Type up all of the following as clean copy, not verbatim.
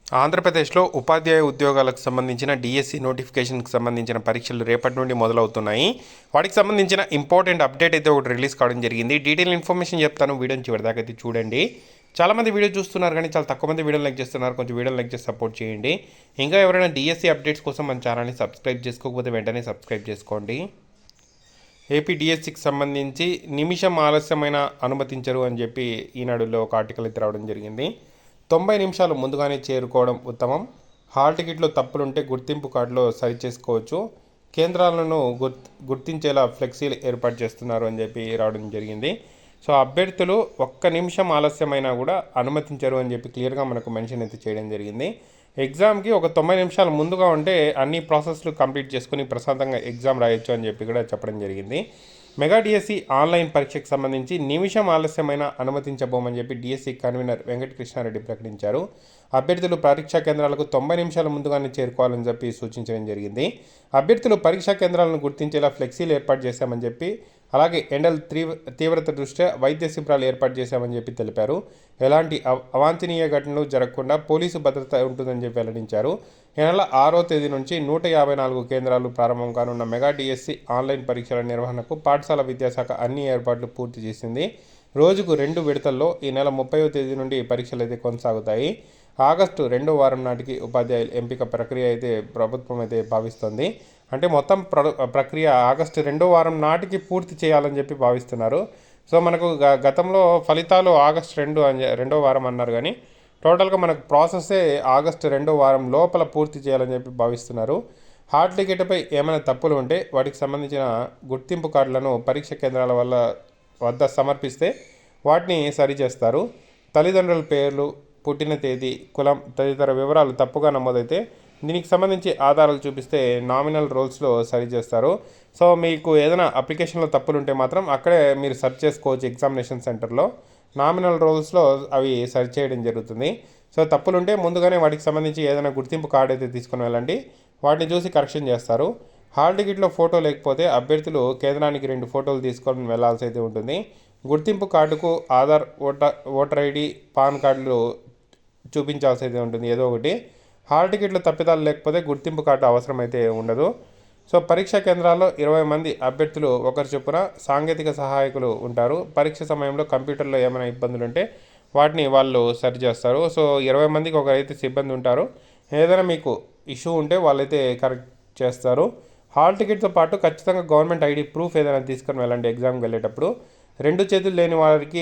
ఆంధ్రప్రదేశ్లో ఉపాధ్యాయ ఉద్యోగాలకు సంబంధించిన డిఎస్సి నోటిఫికేషన్కి సంబంధించిన పరీక్షలు రేపటి నుండి మొదలవుతున్నాయి. వాటికి సంబంధించిన ఇంపార్టెంట్ అప్డేట్ అయితే ఒకటి రిలీజ్ కావడం జరిగింది. డీటెయిల్ ఇన్ఫర్మేషన్ చెప్తాను, వీడియోని చివరిదాకా అయితే చూడండి. చాలామంది వీడియో చూస్తున్నారు కానీ చాలా తక్కువ మంది వీడియోని లైక్ చేస్తున్నారు. కొంచెం వీడియోని లైక్ చేసి సపోర్ట్ చేయండి. ఇంకా ఎవరైనా డిఎస్సి అప్డేట్స్ కోసం మన ఛానల్ని సబ్స్క్రైబ్ చేసుకోకపోతే వెంటనే సబ్స్క్రైబ్ చేసుకోండి. ఏపీ డిఎస్సికి సంబంధించి నిమిషం ఆలస్యమైన అనుమతించరు అని చెప్పి ఈనాడులో ఒక ఆర్టికల్ అయితే రావడం జరిగింది. 90 నిమిషాలు ముందుగానే చేరుకోవడం ఉత్తమం. హాల్ టికెట్లో తప్పులుంటే గుర్తింపు కార్డులో సరిచేసుకోవచ్చు. కేంద్రాలను గుర్తించేలా ఫ్లెక్సీలు ఏర్పాటు చేస్తున్నారు అని చెప్పి రావడం జరిగింది. సో అభ్యర్థులు ఒక్క నిమిషం ఆలస్యమైనా కూడా అనుమతించరు అని చెప్పి క్లియర్గా మనకు మెన్షన్ అయితే చేయడం జరిగింది. ఎగ్జామ్కి ఒక 90 నిమిషాలు ముందుగా ఉంటే అన్ని ప్రాసెస్లు కంప్లీట్ చేసుకుని ప్రశాంతంగా ఎగ్జామ్ రాయొచ్చు అని చెప్పి కూడా చెప్పడం జరిగింది. మెగా డిఎస్సి ఆన్లైన్ పరీక్షకు సంబంధించి నిమిషం ఆలస్యమైన అనుమతించబోమని చెప్పి డిఎస్సి కన్వీనర్ వెంకటకృష్ణారెడ్డి ప్రకటించారు. అభ్యర్థులు పరీక్షా కేంద్రాలకు 90 నిమిషాల ముందుగానే చేరుకోవాలని చెప్పి సూచించడం జరిగింది. అభ్యర్థులు పరీక్షా కేంద్రాలను గుర్తించేలా ఫ్లెక్సీలు ఏర్పాటు చేశామని చెప్పి, అలాగే ఎండల తీవ్రత దృష్ట్యా వైద్య శిబిరాలు ఏర్పాటు చేశామని చెప్పి తెలిపారు. ఎలాంటి అవాంఛనీయ ఘటనలు జరగకుండా పోలీసు భద్రత ఉంటుందని చెప్పి వెల్లడించారు. ఈ నెల 6వ తేదీ నుంచి 154 కేంద్రాలు ప్రారంభం కానున్న మెగా డిఎస్సి ఆన్లైన్ పరీక్షల నిర్వహణకు పాఠశాల విద్యాశాఖ అన్ని ఏర్పాట్లు పూర్తి చేసింది. రోజుకు 2 విడతల్లో ఈ నెల 30వ తేదీ నుండి పరీక్షలు అయితే కొనసాగుతాయి. ఆగస్టు 2వ వారం నాటికి ఉపాధ్యాయుల ఎంపిక ప్రక్రియ అయితే ప్రభుత్వం అయితే భావిస్తుంది. అంటే మొత్తం ప్రక్రియ ఆగస్టు 2వ వారం నాటికి పూర్తి చేయాలని చెప్పి భావిస్తున్నారు. సో మనకు గతంలో ఫలితాలు ఆగస్టు 2వ వారం అన్నారు, కానీ టోటల్గా మనకు ప్రాసెస్సే ఆగస్టు 2వ వారం లోపల పూర్తి చేయాలని చెప్పి భావిస్తున్నారు. హాల్ టికెట్పై ఏమైనా తప్పులు ఉంటే వాటికి సంబంధించిన గుర్తింపు కార్డులను పరీక్ష కేంద్రాల వద్ద సమర్పిస్తే వాటిని సరిచేస్తారు. తల్లిదండ్రుల పేర్లు, పుట్టిన తేదీ, కులం తదితర వివరాలు తప్పుగా నమోదైతే దీనికి సంబంధించి ఆధారాలు చూపిస్తే నామినల్ రోల్స్లో సరిచేస్తారు. సో మీకు ఏదైనా అప్లికేషన్లో తప్పులు ఉంటే మాత్రం అక్కడే మీరు సెర్చ్ చేసుకోవచ్చు. ఎగ్జామినేషన్ సెంటర్లో నామినల్ రోల్స్లో అవి సరి చేయడం జరుగుతుంది. సో తప్పులుంటే ముందుగానే వాటికి సంబంధించి ఏదైనా గుర్తింపు కార్డు అయితే తీసుకుని వెళ్ళండి. వాటిని చూసి కరెక్షన్ చేస్తారు. హాల్ టికెట్లో ఫోటో లేకపోతే అభ్యర్థులు కేంద్రానికి 2 ఫోటోలు తీసుకొని వెళ్లాల్సి అయితే ఉంటుంది. గుర్తింపు కార్డుకు ఆధార్, ఓటర్ ఐడి, పాన్ కార్డులు చూపించాల్సి అయితే ఉంటుంది ఏదో ఒకటి. హాల్ టికెట్లు తప్పిదాలు లేకపోతే గుర్తింపు కార్డు అవసరం అయితే ఉండదు. సో పరీక్షా కేంద్రాల్లో 20 మంది అభ్యర్థులు ఒకరి చొప్పున సాంకేతిక సహాయకులు ఉంటారు. పరీక్ష సమయంలో కంప్యూటర్లో ఏమైనా ఇబ్బందులు ఉంటే వాటిని వాళ్ళు సరిచేస్తారు. సో 20 మందికి ఒకరైతే సిబ్బంది ఉంటారు. ఏదైనా మీకు ఇష్యూ ఉంటే వాళ్ళైతే కరెక్ట్ చేస్తారు. హాల్ టికెట్తో పాటు ఖచ్చితంగా గవర్నమెంట్ ఐడి ప్రూఫ్ ఏదైనా తీసుకొని వెళ్ళండి ఎగ్జామ్కి వెళ్ళేటప్పుడు. 2 చేతులు లేని వారికి,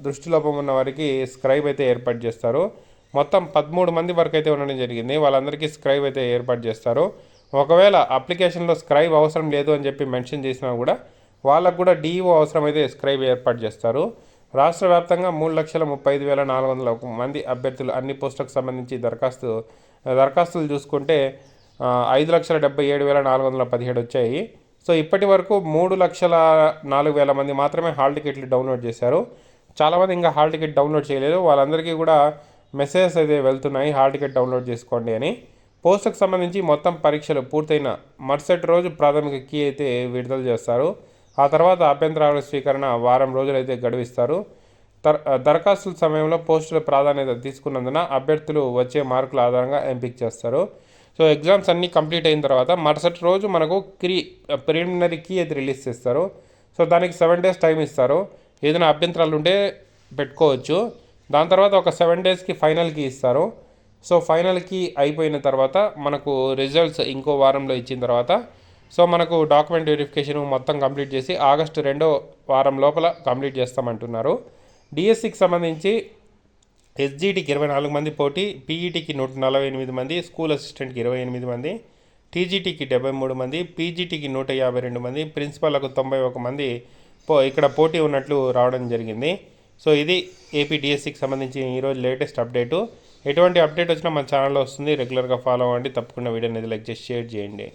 దృష్టిలోపం ఉన్న వారికి స్క్రైబ్ అయితే ఏర్పాటు చేస్తారు. మొత్తం 13 మంది వరకు అయితే ఉండడం జరిగింది. వాళ్ళందరికీ స్క్రైబ్ అయితే ఏర్పాటు చేస్తారు. ఒకవేళ అప్లికేషన్లో స్క్రైబ్ అవసరం లేదు అని చెప్పి మెన్షన్ చేసినా కూడా వాళ్ళకు కూడా డిఈఓ అవసరమైతే స్క్రైబ్ ఏర్పాటు చేస్తారు. రాష్ట్ర వ్యాప్తంగా 3,35,401 మంది అభ్యర్థులు అన్ని పోస్టులకు సంబంధించి దరఖాస్తులు చూసుకుంటే 5,77,417 వచ్చాయి. సో ఇప్పటి వరకు 3,04,000 మంది మాత్రమే హాల్ టికెట్లు డౌన్లోడ్ చేశారు. చాలామంది ఇంకా హాల్ టికెట్ డౌన్లోడ్ చేయలేదు. వాళ్ళందరికీ కూడా మెసేజెస్ అయితే వెళ్తున్నాయి, హాల్ టికెట్ డౌన్లోడ్ చేసుకోండి అని. పోస్టుకు సంబంధించి మొత్తం పరీక్షలు పూర్తయిన మరుసటి రోజు ప్రాథమిక కీ అయితే విడుదల చేస్తారు. ఆ తర్వాత అభ్యంతరాల స్వీకరణ వారం రోజులు అయితే గడువిస్తారు. దరఖాస్తుల సమయంలో పోస్టుల ప్రాధాన్యత తీసుకున్నందున అభ్యర్థులు వచ్చే మార్కుల ఆధారంగా ఎంపిక చేస్తారు. సో ఎగ్జామ్స్ అన్నీ కంప్లీట్ అయిన తర్వాత మరుసటి రోజు మనకు ప్రిలిమినరీ కీ అయితే రిలీజ్ చేస్తారు. సో దానికి 7 days టైం ఇస్తారు. ఏదైనా అభ్యంతరాలు ఉంటే పెట్టుకోవచ్చు. దాని తర్వాత ఒక 7 daysకి ఫైనల్ కీ ఇస్తారు. సో ఫైనల్ కీ అయిపోయిన తర్వాత మనకు రిజల్ట్స్ ఇంకో వారంలో ఇచ్చిన తర్వాత సో మనకు డాక్యుమెంట్ వెరిఫికేషన్ మొత్తం కంప్లీట్ చేసి ఆగస్టు 2వ వారం లోపల కంప్లీట్ చేస్తామంటున్నారు. డిఎస్సికి సంబంధించి ఎస్జిటికి 24 మంది పోటీ, పీఈటీకి 148 మంది, స్కూల్ అసిస్టెంట్కి 28 మంది, టీజీటీకి 73 మంది, పీజీటీకి 152 మంది, ప్రిన్సిపల్లకు 91 మంది ఇక్కడ పోటీ ఉన్నట్లు రావడం జరిగింది. సో ఇది ఏపీ డిఎస్సికి సంబంధించి ఈరోజు లేటెస్ట్ అప్డేటు. ఎటువంటి అప్డేట్ వచ్చినా మన ఛానల్లో వస్తుంది, రెగ్యులర్గా ఫాలో అవ్వండి. తప్పకుండా వీడియోని లైక్ చేసి షేర్ చేయండి.